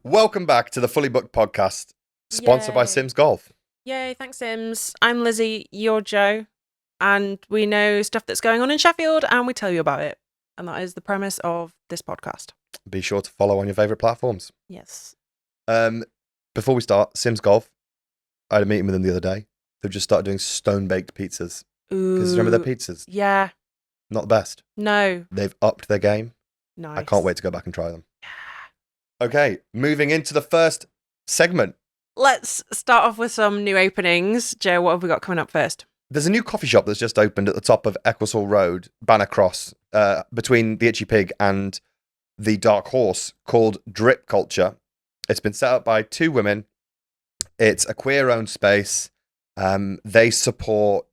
Welcome back to the Fully Booked podcast, sponsored by Yay. Sims Golf. Yay, thanks, Sims. I'm Lizzie, you're Joe, and we know stuff that's going on in Sheffield and we tell you about it. And that is the premise of this podcast. Be sure to follow on your favourite platforms. Yes. Before we start, Sims Golf, I had a meeting with them the other day. They've just started doing stone-baked pizzas. Ooh. Because remember their pizzas? Yeah. Not the best. No. They've upped their game. Nice. I can't wait to go back and try them. Yeah. Okay, moving into the first segment. Let's start off with some new openings. Joe, what have we got coming up first? There's a new coffee shop that's just opened at the top of Ecclesall Road, Banner Cross, between the Itchy Pig and the Dark Horse, called Drip Culture. It's been set up by two women. It's a queer-owned space. They support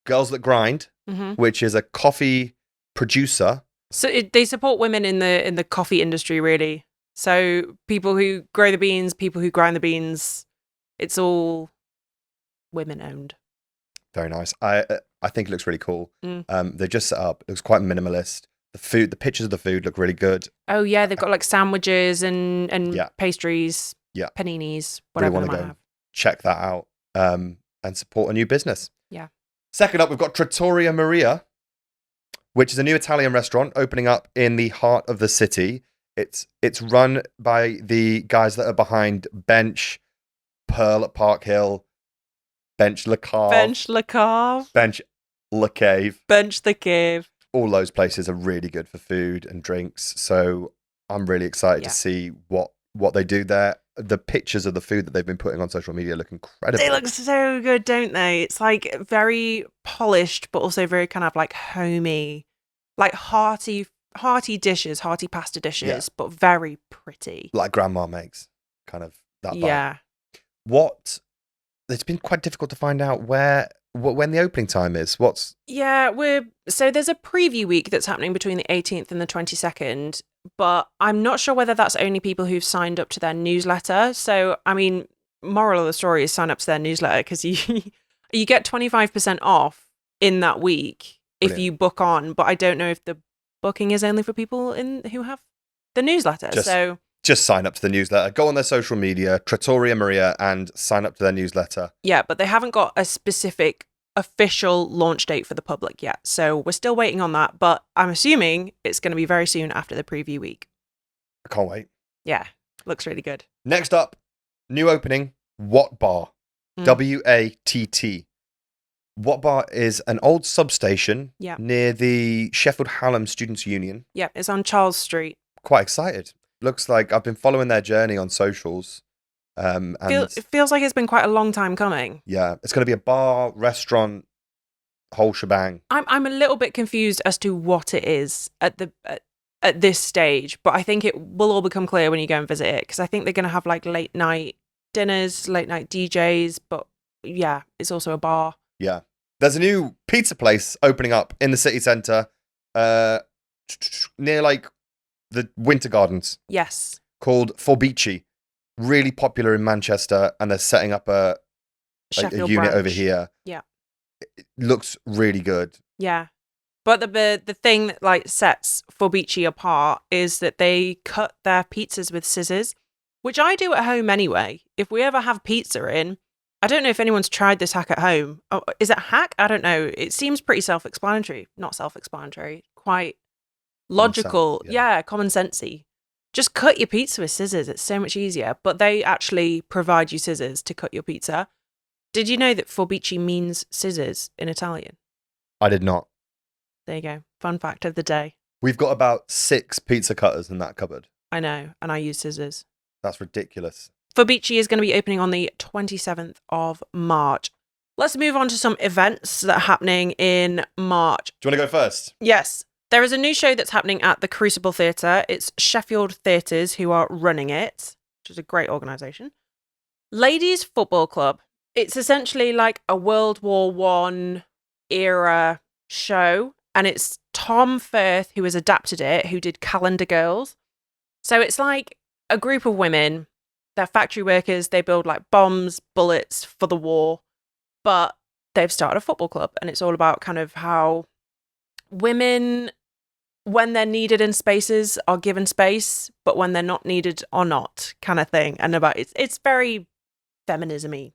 Girls That Grind, which is a coffee producer. So they support women in the coffee industry, really. So people who grow the beans, people who grind the beans, it's all women-owned. Very nice. I think it looks really cool. They're just set up. It looks quite minimalist. The pictures of the food look really good. Oh yeah, they've got like sandwiches and pastries, paninis, whatever really they might go have. Check that out and support a new business. Yeah. Second up, we've got Trattoria Maria, which is a new Italian restaurant opening up in the heart of the city. It's run by the guys that are behind Bench, Pearl at Park Hill, Bench Le Cave. Bench Le Cave. Bench Le Cave. Bench the Cave. All those places are really good for food and drinks. So I'm really excited to see what they do there. The pictures of the food that they've been putting on social media look incredible. They look so good, don't they? It's like very polished, but also very kind of like homey, like hearty dishes, hearty pasta dishes, but very pretty. Like grandma makes, kind of that vibe. Yeah. It's been quite difficult to find out when the opening time is. So there's a preview week that's happening between the 18th and the 22nd, but I'm not sure whether that's only people who've signed up to their newsletter. So, I mean, moral of the story is sign up to their newsletter because you get 25% off in that week if you book on, but I don't know if the booking is only for people who have the newsletter. Just sign up to the newsletter. Go on their social media, Trattoria Maria, and sign up to their newsletter. Yeah, but they haven't got a specific official launch date for the public yet. So we're still waiting on that, but I'm assuming it's going to be very soon after the preview week. I can't wait. Yeah, looks really good. Next up, new opening, Watt Bar. W-A-T-T. Watt Bar is an old substation near the Sheffield Hallam Students' Union. Yeah, it's on Charles Street. Quite excited. Looks like I've been following their journey on socials. It feels like it's been quite a long time coming. Yeah, it's going to be a bar, restaurant, whole shebang. I'm a little bit confused as to what it is at this stage, but I think it will all become clear when you go and visit it, because I think they're going to have like late night dinners, late night DJs, but yeah, it's also a bar. Yeah. There's a new pizza place opening up in the city centre near like the Winter Gardens. Yes. Called Forbici. Really popular in Manchester, and they're setting up a unit branch over here. Yeah. It looks really good. Yeah. But the thing that like sets Forbici apart is that they cut their pizzas with scissors, which I do at home anyway. If we ever have pizza in, I don't know if anyone's tried this hack at home. Oh, is it a hack? I don't know. It seems pretty self-explanatory. Not self-explanatory. Quite logical. Common sensey. Just cut your pizza with scissors. It's so much easier. But they actually provide you scissors to cut your pizza. Did you know that Forbici means scissors in Italian? I did not. There you go. Fun fact of the day. We've got about 6 pizza cutters in that cupboard. I know, and I use scissors. That's ridiculous. Forbici is going to be opening on the 27th of March. Let's move on to some events that are happening in March. Do you want to go first? Yes. There is a new show that's happening at the Crucible Theatre. It's Sheffield Theatres who are running it, which is a great organisation. Ladies Football Club. It's essentially like a World War I era show, and it's Tom Firth who has adapted it, who did Calendar Girls. So it's like a group of women. They're factory workers. They build like bombs, bullets for the war, but they've started a football club, and it's all about kind of how women when they're needed in spaces are given space, but when they're not needed are not, kind of thing. And about it's very feminism-y.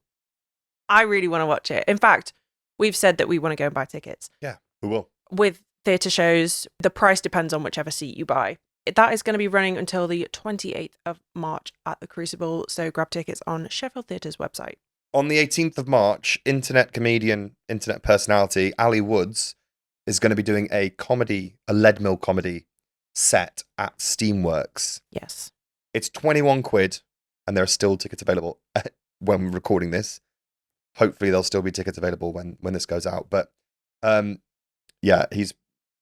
I really want to watch it. In fact, we've said that we want to go and buy tickets. Yeah, we will. With theatre shows, the price depends on whichever seat you buy. That is going to be running until the 28th of March at the Crucible, so grab tickets on Sheffield Theatre's website. On the 18th of March, internet comedian, internet personality Ali Woods is going to be doing a lead mill comedy set at Steamworks. Yes. It's 21 quid, and there are still tickets available when we're recording this. Hopefully there'll still be tickets available when this goes out. But yeah, he's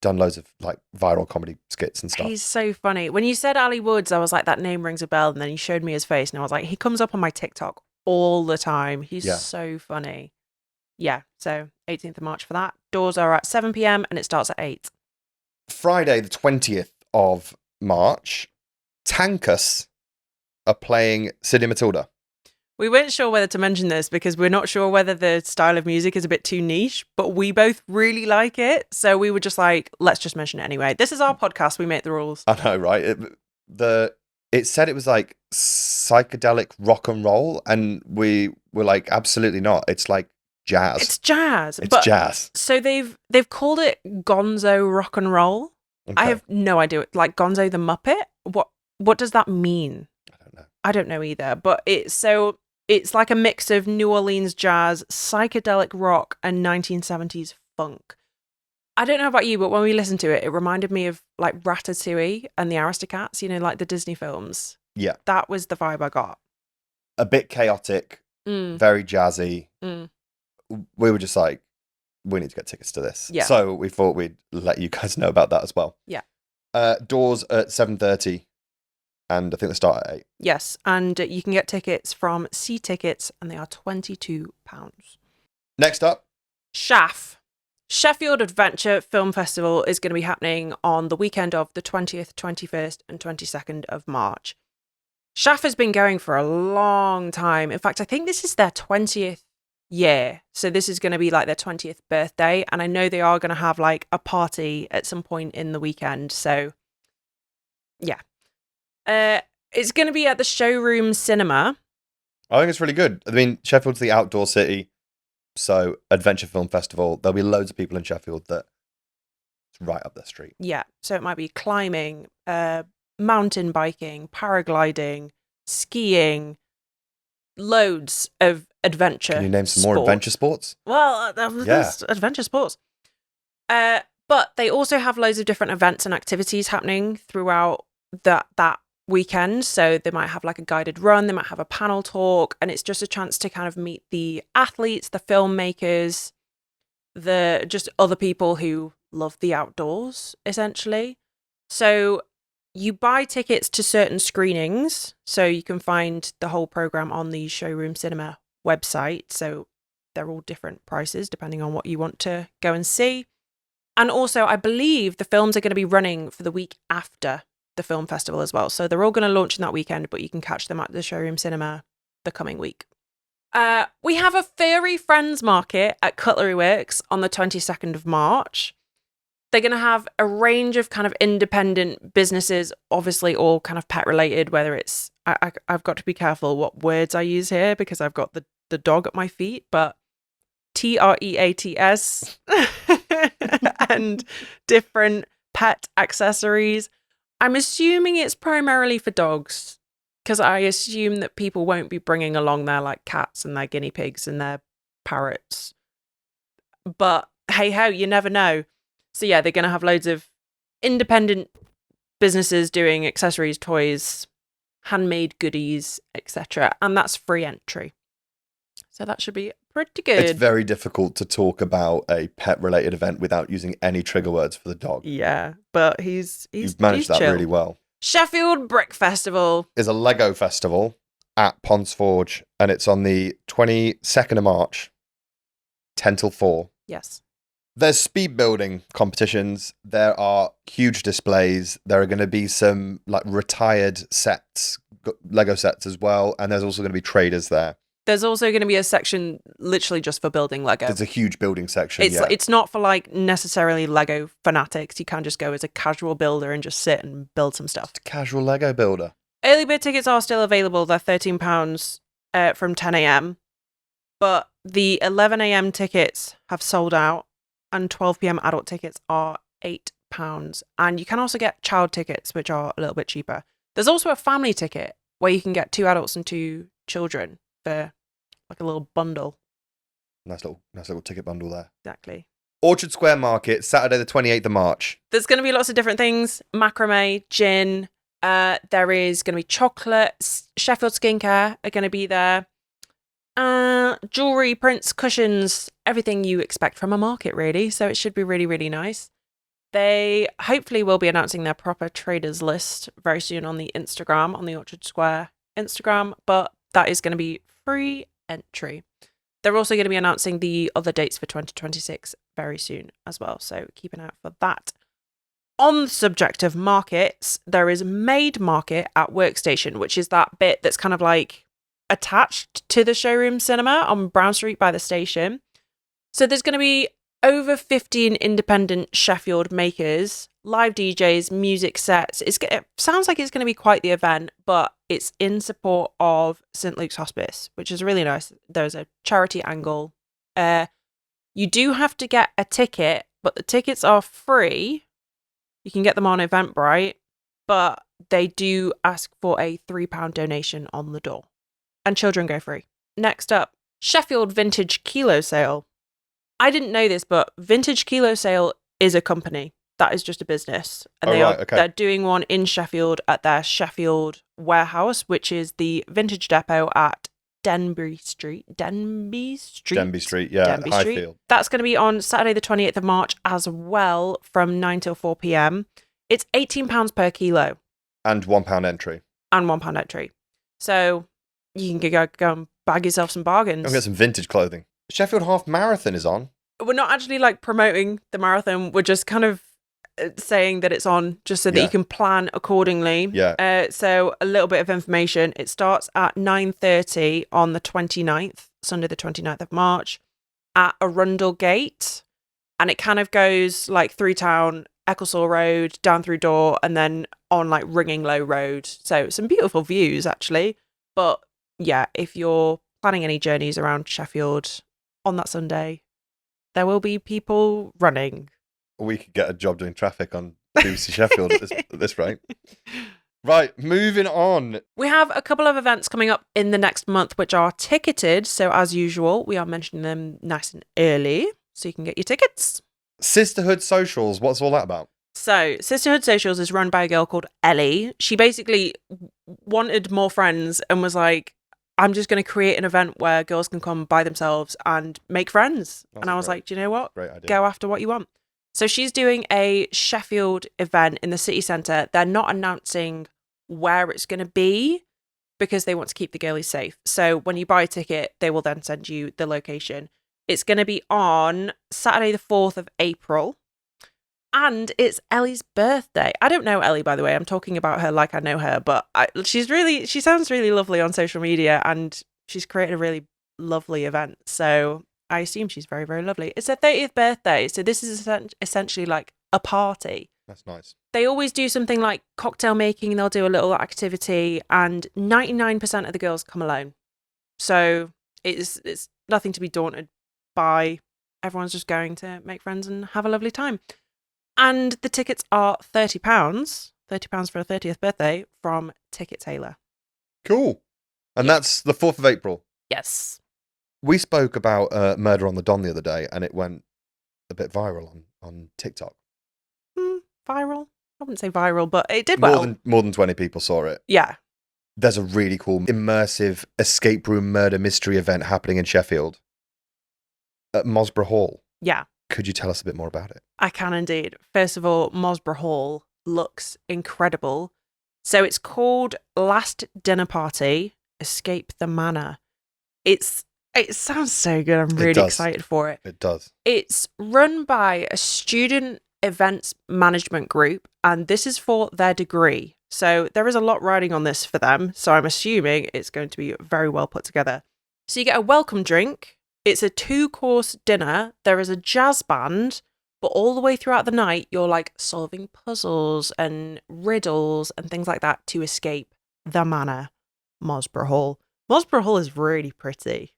done loads of like viral comedy skits and stuff. He's so funny. When you said Ali Woods, I was like, that name rings a bell. And then he showed me his face and I was like, he comes up on my TikTok all the time. He's so funny. Yeah, so 18th of March for that. Doors are at 7 p.m. and it starts at 8. Friday, the 20th of March, Tankus are playing Sidney Matilda. We weren't sure whether to mention this because we're not sure whether the style of music is a bit too niche, but we both really like it. So we were just like, let's just mention it anyway. This is our podcast. We make the rules. I know, right? It said it was like psychedelic rock and roll, and we were like, absolutely not. It's like jazz. It's jazz. It's jazz. So they've called it Gonzo rock and roll. Okay. I have no idea. Like Gonzo the Muppet? What does that mean? I don't know. I don't know either. But it's like a mix of New Orleans jazz, psychedelic rock, and 1970s funk. I don't know about you, but when we listened to it, it reminded me of like Ratatouille and the Aristocats, you know, like the Disney films. Yeah. That was the vibe I got. A bit chaotic, very jazzy. We were just like, we need to get tickets to this. Yeah. So we thought we'd let you guys know about that as well. Yeah. Doors at 7:30. And I think they start at 8. Yes, and you can get tickets from C Tickets, and they are £22. Next up, Sheffield Adventure Film Festival is going to be happening on the weekend of the 20th, 21st, and 22nd of March. SHAF has been going for a long time. In fact, I think this is their 20th year. So this is going to be like their 20th birthday, and I know they are going to have like a party at some point in the weekend. So, yeah. It's going to be at the Showroom Cinema. I think it's really good. I mean, Sheffield's the outdoor city, so Adventure Film Festival. There'll be loads of people in Sheffield that it's right up their street. Yeah, so it might be climbing, mountain biking, paragliding, skiing, loads of adventure. Can you name some more adventure sports? Well, there's adventure sports. But they also have loads of different events and activities happening throughout that weekend. So they might have like a guided run, they might have a panel talk, and it's just a chance to kind of meet the athletes, the filmmakers, the just other people who love the outdoors, essentially. So you buy tickets to certain screenings, so you can find the whole program on the Showroom Cinema website. So they're all different prices depending on what you want to go and see. And also, I believe the films are going to be running for the week after the film festival as well. So they're all going to launch in that weekend, but you can catch them at the Showroom Cinema the coming week. We have a furry friends market at Cutlery Works on the 22nd of March. They're going to have a range of kind of independent businesses, obviously all kind of pet related, whether it's, I've got to be careful what words I use here because I've got the dog at my feet, but TREATS and different pet accessories. I'm assuming it's primarily for dogs because I assume that people won't be bringing along their like cats and their guinea pigs and their parrots. But hey ho, you never know. So yeah, they're going to have loads of independent businesses doing accessories, toys, handmade goodies, etc. And that's free entry. So that should be pretty good. It's very difficult to talk about a pet-related event without using any trigger words for the dog. Yeah, but he's managed that chill. really well. Sheffield Brick Festival is a Lego festival at Ponds Forge, and it's on the 22nd of March, 10 till 4. Yes. There's speed building competitions. There are huge displays. There are going to be some like retired sets, Lego sets as well, and there's also going to be traders there. There's also going to be a section literally just for building Lego. There's a huge building section. It's not for like necessarily Lego fanatics. You can just go as a casual builder and just sit and build some stuff. Just a casual Lego builder. Early bird tickets are still available. They're £13 from 10 a.m. But the 11 a.m. tickets have sold out, and 12 p.m. adult tickets are £8. And you can also get child tickets, which are a little bit cheaper. There's also a family ticket where you can get 2 adults and 2 children for like a little bundle. Nice little ticket bundle there. Exactly. Orchard Square Market, Saturday the 28th of March. There's going to be lots of different things. Macrame, gin. There is going to be chocolate. Sheffield Skincare are going to be there. Jewelry, prints, cushions, everything you expect from a market, really. So it should be really, really nice. They hopefully will be announcing their proper traders list very soon on the Instagram, on the Orchard Square Instagram, but that is going to be free entry. They're also going to be announcing the other dates for 2026 very soon as well, so keep an eye out for that. On the subject of markets, there is Maid Market at Workstation, which is that bit that's kind of like attached to the showroom cinema on Brown Street by the station. So there's going to be over 15 independent Sheffield makers, live DJs, music sets. It sounds like it's going to be quite the event, but it's in support of St. Luke's Hospice, which is really nice. There's a charity angle. You do have to get a ticket, but the tickets are free. You can get them on Eventbrite, but they do ask for a £3 donation on the door. And children go free. Next up, Sheffield Vintage Kilo Sale. I didn't know this, but Vintage Kilo Sale is a company. That is just a business. And they're doing one in Sheffield at their Sheffield warehouse, which is the Vintage Depot at Denby Street, yeah, Highfield. That's going to be on Saturday the 28th of March as well, from 9 till 4 p.m. It's £18 per kilo. And £1 entry. And £1 entry. So you can go and bag yourself some bargains. Go get some vintage clothing. Sheffield Half Marathon is on. We're not actually like promoting the marathon. We're just kind of saying that it's on just so that you can plan accordingly. Yeah. So a little bit of information. It starts at 9:30 on the 29th, Sunday the 29th of March, at Arundel Gate. And it kind of goes like through town, Ecclesall Road, down through Door, and then on like Ringing Low Road. So some beautiful views actually. But yeah, if you're planning any journeys around Sheffield on that Sunday, there will be people running. We could get a job doing traffic on BBC Sheffield at this rate. Right, moving on. We have a couple of events coming up in the next month which are ticketed. So as usual, we are mentioning them nice and early so you can get your tickets. Sisterhood Socials, what's all that about? So Sisterhood Socials is run by a girl called Ellie. She basically wanted more friends and was like, I'm just going to create an event where girls can come by themselves and make friends. And I was like, do you know what? Great idea. Go after what you want. So she's doing a Sheffield event in the city centre. They're not announcing where it's going to be because they want to keep the girlies safe. So when you buy a ticket, they will then send you the location. It's going to be on Saturday the 4th of April. And it's Ellie's birthday. I don't know Ellie, by the way. I'm talking about her like I know her, but she sounds really lovely on social media, and she's created a really lovely event. So I assume she's very, very lovely. It's her 30th birthday, so this is essentially like a party. That's nice. They always do something like cocktail making, and they'll do a little activity, and 99% of the girls come alone. So it's nothing to be daunted by. Everyone's just going to make friends and have a lovely time. And the tickets are £30 for a 30th birthday from Ticket Tailor. Cool. And that's the 4th of April. Yes. We spoke about Murder on the Don the other day, and it went a bit viral on TikTok. Viral? I wouldn't say viral, but it did well. More than 20 people saw it. Yeah. There's a really cool immersive escape room murder mystery event happening in Sheffield at Mosborough Hall. Yeah. Could you tell us a bit more about it? I can indeed. First of all, Mosborough Hall looks incredible. So it's called Last Dinner Party, Escape the Manor. It sounds so good. I'm really excited for it. It does. It's run by a student events management group, and this is for their degree. So there is a lot riding on this for them. So I'm assuming it's going to be very well put together. So you get a welcome drink. It's a 2-course dinner. There is a jazz band, but all the way throughout the night, you're like solving puzzles and riddles and things like that to escape the manor, Mosborough Hall. Mosborough Hall is really pretty.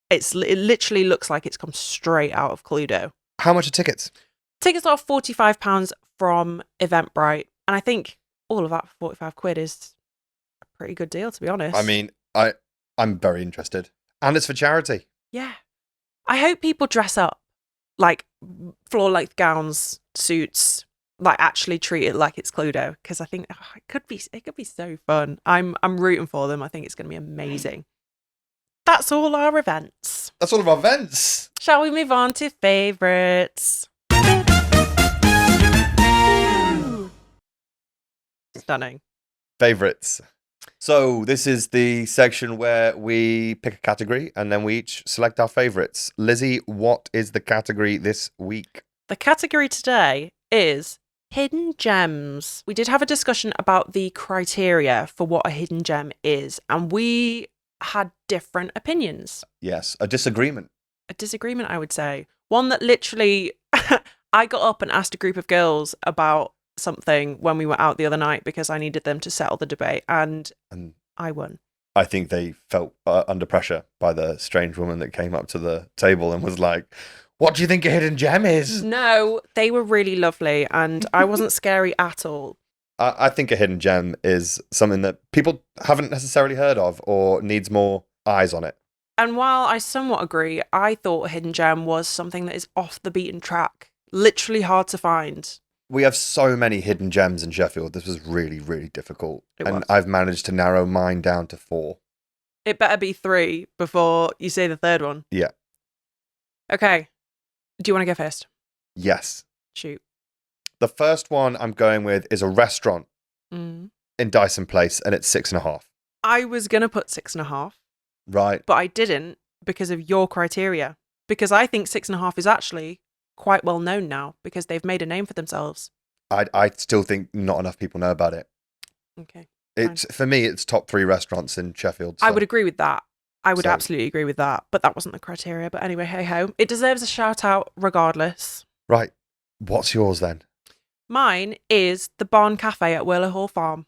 It literally looks like it's come straight out of Cluedo. How much are tickets? Tickets are £45 from Eventbrite. And I think all of that for 45 quid is a pretty good deal, to be honest. I mean, I'm very interested. And it's for charity. Yeah. I hope people dress up like floor-length gowns, suits, like actually treat it like it's Cluedo, because I think it could be so fun. I'm rooting for them. I think it's going to be amazing. That's all our events. That's all of our events. Shall we move on to favourites? Stunning. Favourites. So this is the section where we pick a category and then we each select our favourites. Lizzie, what is the category this week? The category today is hidden gems. We did have a discussion about the criteria for what a hidden gem is, and we had different opinions. Yes, a disagreement. A disagreement, I would say. One that literally, I got up and asked a group of girls about something when we were out the other night because I needed them to settle the debate, and I won. I think they felt under pressure by the strange woman that came up to the table and was like, what do you think a hidden gem is? No, they were really lovely and I wasn't scary at all. I think a hidden gem is something that people haven't necessarily heard of or needs more eyes on it. And while I somewhat agree, I thought a hidden gem was something that is off the beaten track, literally hard to find. We have so many hidden gems in Sheffield. This was really, really difficult. It and was. I've managed to narrow mine down to 4. It better be 3 before you say the third one. Yeah. Okay. Do you want to go first? Yes. Shoot. The first one I'm going with is a restaurant Mm. in Dyson Place, and it's 6.5. I was going to put 6.5, Right. but I didn't because of your criteria. Because I think 6.5 is actually quite well known now because they've made a name for themselves. I still think not enough people know about it. Okay. It's for me, it's top 3 restaurants in Sheffield. I would agree with that. I would So- absolutely agree with that. But that wasn't the criteria. But anyway, hey ho. It deserves a shout out regardless. Right. What's yours then? Mine is the Barn Cafe at Whirler Hall Farm.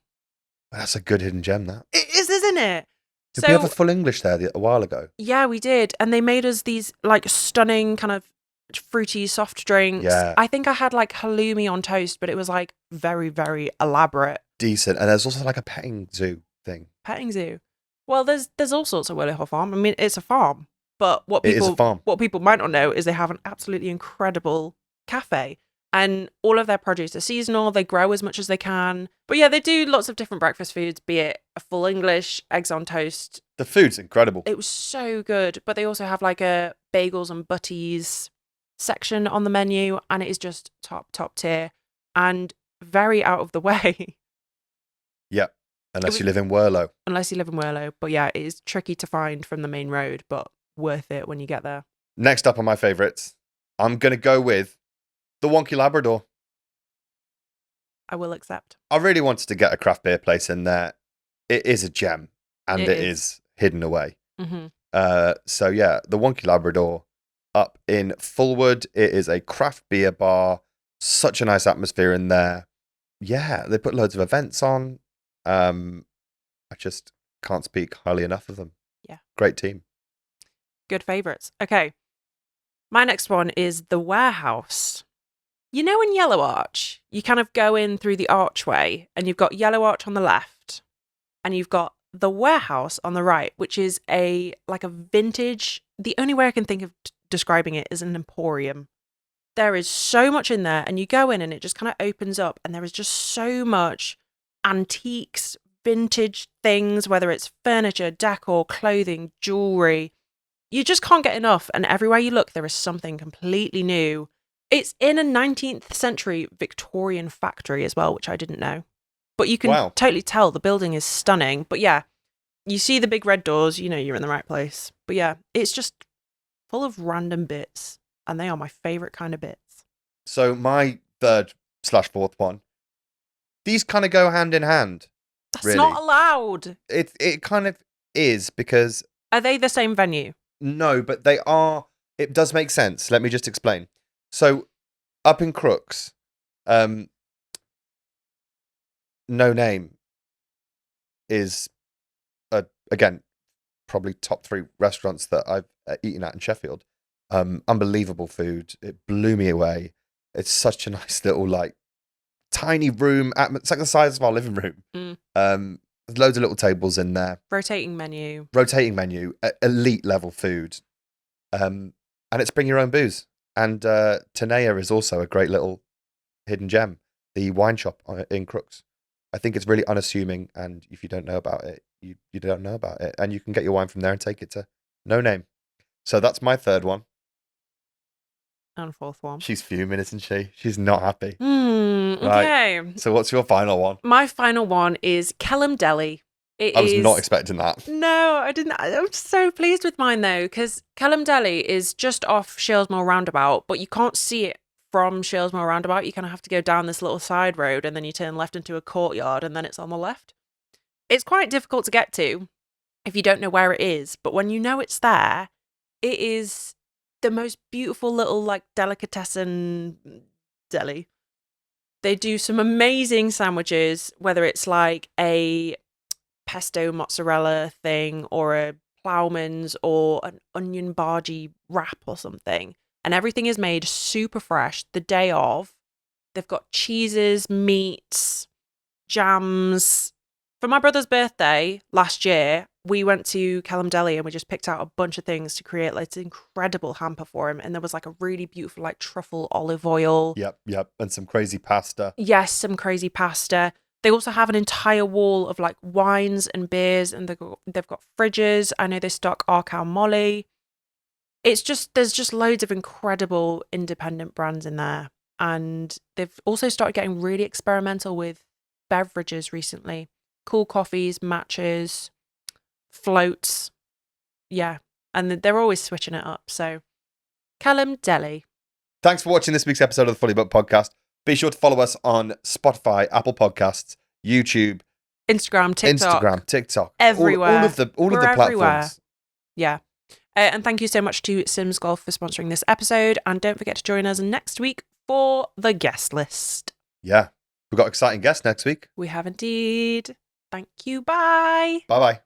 That's a good hidden gem, that. It is, isn't it? Did we have a full English there a while ago? Yeah, we did. And they made us these like stunning kind of fruity soft drinks. Yeah. I think I had like halloumi on toast, but it was like very, very elaborate. Decent. And there's also like a petting zoo thing. Petting zoo. Well, there's all sorts of Whirler Hall Farm. I mean, it's a farm. But what It is people a farm. what people might not know is they have an absolutely incredible cafe. And all of their produce are seasonal. They grow as much as they can. But yeah, they do lots of different breakfast foods, be it a full English, eggs on toast. The food's incredible. It was so good. But they also have like a bagels and butties section on the menu. And it is just top tier and very out of the way. Yeah. Unless you live in Whirlow. Unless you live in Whirlow. But yeah, it is tricky to find from the main road, but worth it when you get there. Next up on my favourites, I'm going to go with the Wonky Labrador. I will accept. I really wanted to get a craft beer place in there. It is a gem, and it is hidden away. Mm-hmm. So yeah, the Wonky Labrador up in Fulwood. It is a craft beer bar. Such a nice atmosphere in there. Yeah, they put loads of events on. I just can't speak highly enough of them. Yeah. Great team. Good favourites. Okay. My next one is the Warehouse. You know in Yellow Arch, you kind of go in through the archway and you've got Yellow Arch on the left and you've got the Warehouse on the right, which is a vintage, the only way I can think of describing it is an emporium. There is so much in there and you go in and it just kind of opens up and there is just so much antiques, vintage things, whether it's furniture, decor, clothing, jewellery. You just can't get enough, and everywhere you look, there is something completely new. It's in a 19th century Victorian factory as well, which I didn't know. But you can totally tell the building is stunning. But yeah, you see the big red doors, you know you're in the right place. But yeah, it's just full of random bits, and they are my favourite kind of bits. So my 3rd/4th one, these kind of go hand in hand. That's really. not allowed. It kind of is, because Are they the same venue? No, but they are. It does make sense. Let me just explain. So, up in Crooks, No Name is, again, probably top 3 restaurants that I've eaten at in Sheffield. Unbelievable food. It blew me away. It's such a nice little, like, tiny room. It's like the size of our living room. There's loads of little tables in there. Rotating menu. Elite level food. And it's bring your own booze. And Tenea is also a great little hidden gem. The wine shop in Crooks. I think it's really unassuming, and if you don't know about it, you don't know about it. And you can get your wine from there and take it to No Name. So that's my third one. And fourth one. She's fuming, isn't she? She's not happy. Okay. Right. So what's your final one? My final one is Kelham Deli. I was not expecting that. No, I didn't. I'm so pleased with mine, though, because Kelham Deli is just off Shilesmore Roundabout, but you can't see it from Shilesmore Roundabout. You kind of have to go down this little side road, and then you turn left into a courtyard, and then it's on the left. It's quite difficult to get to if you don't know where it is, but when you know it's there, it is the most beautiful little, like, delicatessen deli. They do some amazing sandwiches, whether it's like a pesto mozzarella thing or a ploughman's or an onion bhaji wrap or something. And everything is made super fresh the day of. They've got cheeses, meats, jams. For my brother's birthday last year, we went to Kelham Deli and we just picked out a bunch of things to create like this incredible hamper for him. And there was like a really beautiful like truffle olive oil. Yep. And some crazy pasta. Yes, some crazy pasta. They also have an entire wall of like wines and beers, and they've got fridges. I know they stock Arcal Molly. There's just loads of incredible independent brands in there. And they've also started getting really experimental with beverages recently. Cool coffees, matches, floats. Yeah. And they're always switching it up. So, Kelham Deli. Thanks for watching this week's episode of the Fully Booked Podcast. Be sure to follow us on Spotify, Apple Podcasts, YouTube, Instagram, TikTok. All Everywhere. of the platforms. Everywhere. Yeah. And thank you so much to Sims Golf for sponsoring this episode. And don't forget to join us next week for the guest list. Yeah. We've got exciting guests next week. We have indeed. Thank you. Bye. Bye-bye.